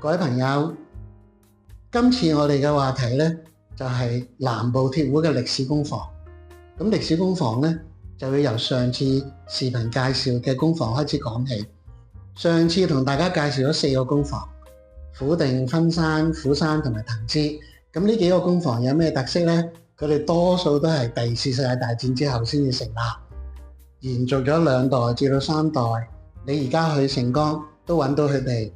各位朋友，今次我哋嘅話題呢，就係南部鐵壺嘅歷史工房。咁歷史工房呢，就會由上次視頻介紹嘅工房開始講起。上次同大家介紹咗4個工房：虎定、分山、虎山同埋藤枝。咁呢幾個工房有咩特色呢？佢哋多數都係第二次世界大戰之後先至成立，延續咗2代至到3代。你而家去盛岡都揾到佢哋。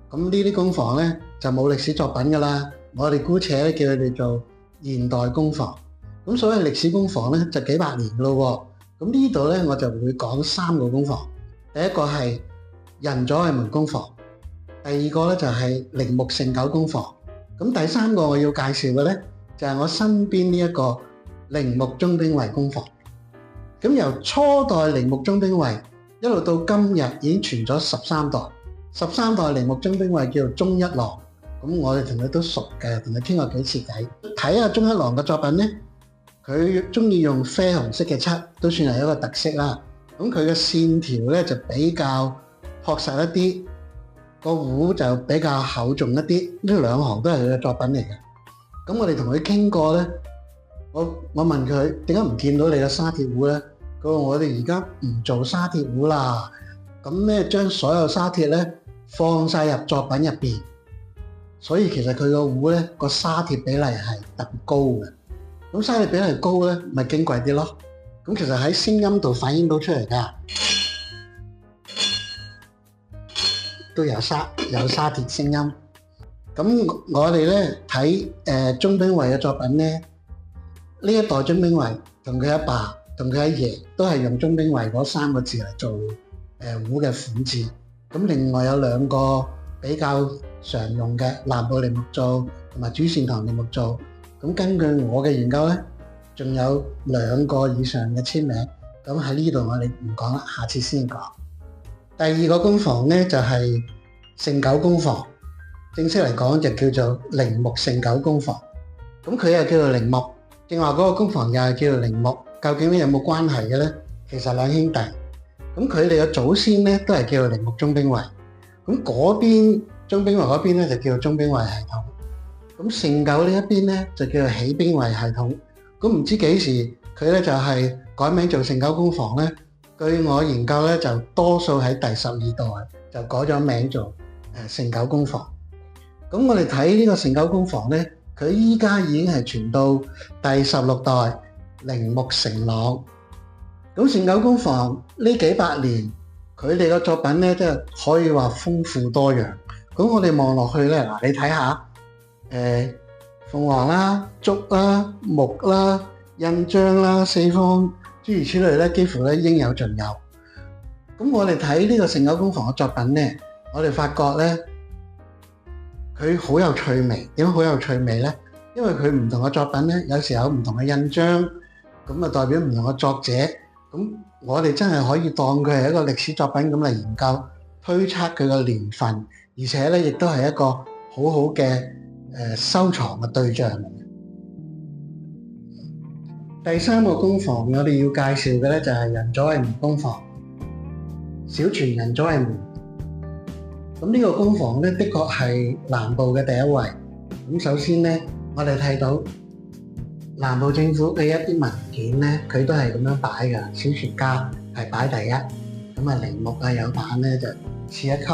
咁呢啲工房呢，就冇歷史作品㗎啦，我哋姑且叫佢哋做現代工房。咁所謂歷史工房呢，就幾百年㗎咯喎。咁呢度呢，我就會講3個工房。第一個係仁左衛門工房，第二個呢，就係鈴木盛久工房。咁第3個我要介紹嘅呢，就係我身邊呢一個鈴木宗兵衛工房。咁由初代鈴木宗兵衛一路到今日已經傳咗13代，13代鈴木宗兵衛叫做宗一郎。咁我哋同佢都熟嘅，同佢傾過幾次偈。睇下宗一郎嘅作品呢，佢中意用啡紅色嘅漆，都算係一個特色啦。咁佢嘅線條呢，就比較樸實一啲，個壺就比較厚重一啲。呢2行都係佢嘅作品嚟嘅。咁我哋同佢傾過呢，我問佢點解唔見到你嘅沙鐵壺呢？佢話我哋而家唔做沙鐵壺啦，咁咧將所有沙鐵咧放晒入作品入邊，所以其實佢個壺咧個沙鐵比例係特別高嘅。咁沙鐵比例高咧，咪矜貴啲咯。咁其實喺聲音度反映到出嚟㗎，都有沙鐵聲音。咁我哋咧睇宗兵衛嘅作品咧，呢一代宗兵衛同佢阿爸同佢阿爺都係用宗兵衛嗰3個字嚟做壺嘅款字。咁另外有2個比較常用嘅南部鈴木造同埋主善堂鈴木造。咁根據我嘅研究咧，仲有2個以上嘅簽名。咁喺呢度我哋唔講啦，下次先講。第2個工房咧就係盛久工房，正式嚟講就叫做鈴木盛久工房。咁佢又叫做鈴木，正話嗰個工房又係叫做鈴木。究竟咧有冇關係嘅咧？其實2兄弟，咁佢哋嘅祖先咧都係叫做鈴木宗兵衛。咁嗰邊宗兵衛嗰邊咧就叫做宗兵衛系統。咁盛久呢一邊咧就叫做喜兵衛系統。咁唔知幾時佢咧就係改名做盛久工房咧？據我研究咧就多數喺第12代就改咗名做盛久工房。咁我哋睇呢個盛久工房咧，佢依家已經係傳到第16代。鈴木承朗。咁盛久工房呢幾百年，佢哋嘅作品咧，真係可以話豐富多樣。咁我哋望落去咧，嗱你睇下，鳳凰啦、竹啦、木啦、印章啦、四方諸如此類咧，幾乎咧應有盡有。咁我哋睇呢個盛久工房嘅作品咧，我哋發覺咧，佢好有趣味。點解好有趣味咧？因為佢唔同嘅作品咧，有時候有唔同嘅印章。咁啊，代表唔同嘅作者，咁我哋真係可以當佢係一個歷史作品咁嚟研究、推測佢嘅年份，而且咧亦都係一個好好嘅收藏嘅對象。第3個工房我哋要介紹嘅咧就係仁左衛門工房，小泉仁左衛門。咁呢個工房咧，的確係南部嘅第一位。咁首先咧，我哋睇到南部政府嘅一啲文件咧，佢都係咁樣擺㗎。小泉家係擺第一，咁啊鈴木啊有版咧就次一級。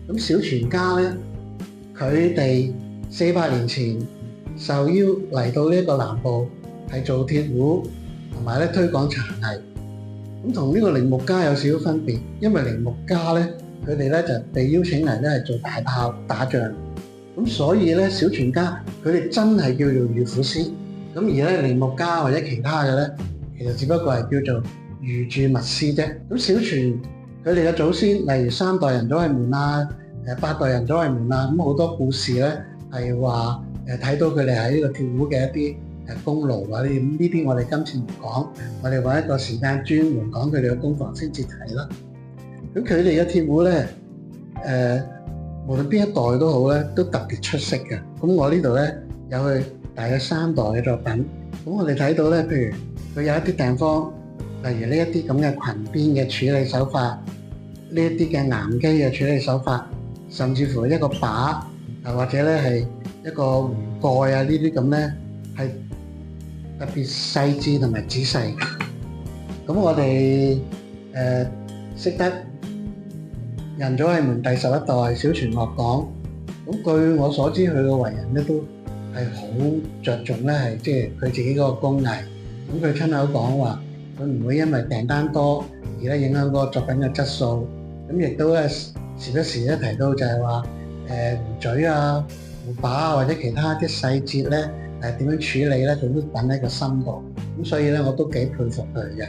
咁小泉家咧，佢哋400年前受邀嚟到呢一個南部，係做鐵壺同埋咧推廣茶藝。咁同呢個鈴木家有少少分別，因為鈴木家咧，佢哋咧就被邀請嚟咧係做大炮打仗。咁所以咧，小泉家佢哋真係叫做御府司。咁而咧鈴木家或者其他嘅咧，其實只不過係叫做御駐密司啫。咁小泉佢哋嘅祖先，例如3代仁左衛門啊、8代仁左衛門啊，咁好多故事咧係話睇到佢哋喺呢個鐵壺嘅一啲功勞啊，呢啲我哋今次唔講，我哋揾一個時間專門講佢哋嘅工房先至睇啦。咁佢哋嘅鐵壺咧，無論邊一代都好咧，都特別出色嘅。咁我呢度咧有佢大約3代嘅作品。咁我哋睇到咧，譬如佢有一啲地方，例如呢一啲咁嘅裙邊嘅處理手法，呢一啲嘅岩基嘅處理手法，甚至乎一個把或者咧係一個壺蓋啊，呢啲咁咧係特別細緻同埋仔細。咁我哋識得仁祖係門第11代小傳樂講，咁據我所知佢個為人咧都係好着重咧係即係佢自己嗰個工藝。咁佢親口講話，佢唔會因為訂單多而咧影響嗰個作品嘅質素。咁亦都咧時不時咧提到就係話壺嘴啊、壺把啊或者其他啲細節咧點樣處理咧，佢都等喺個心度。咁所以咧我都幾佩服佢嘅。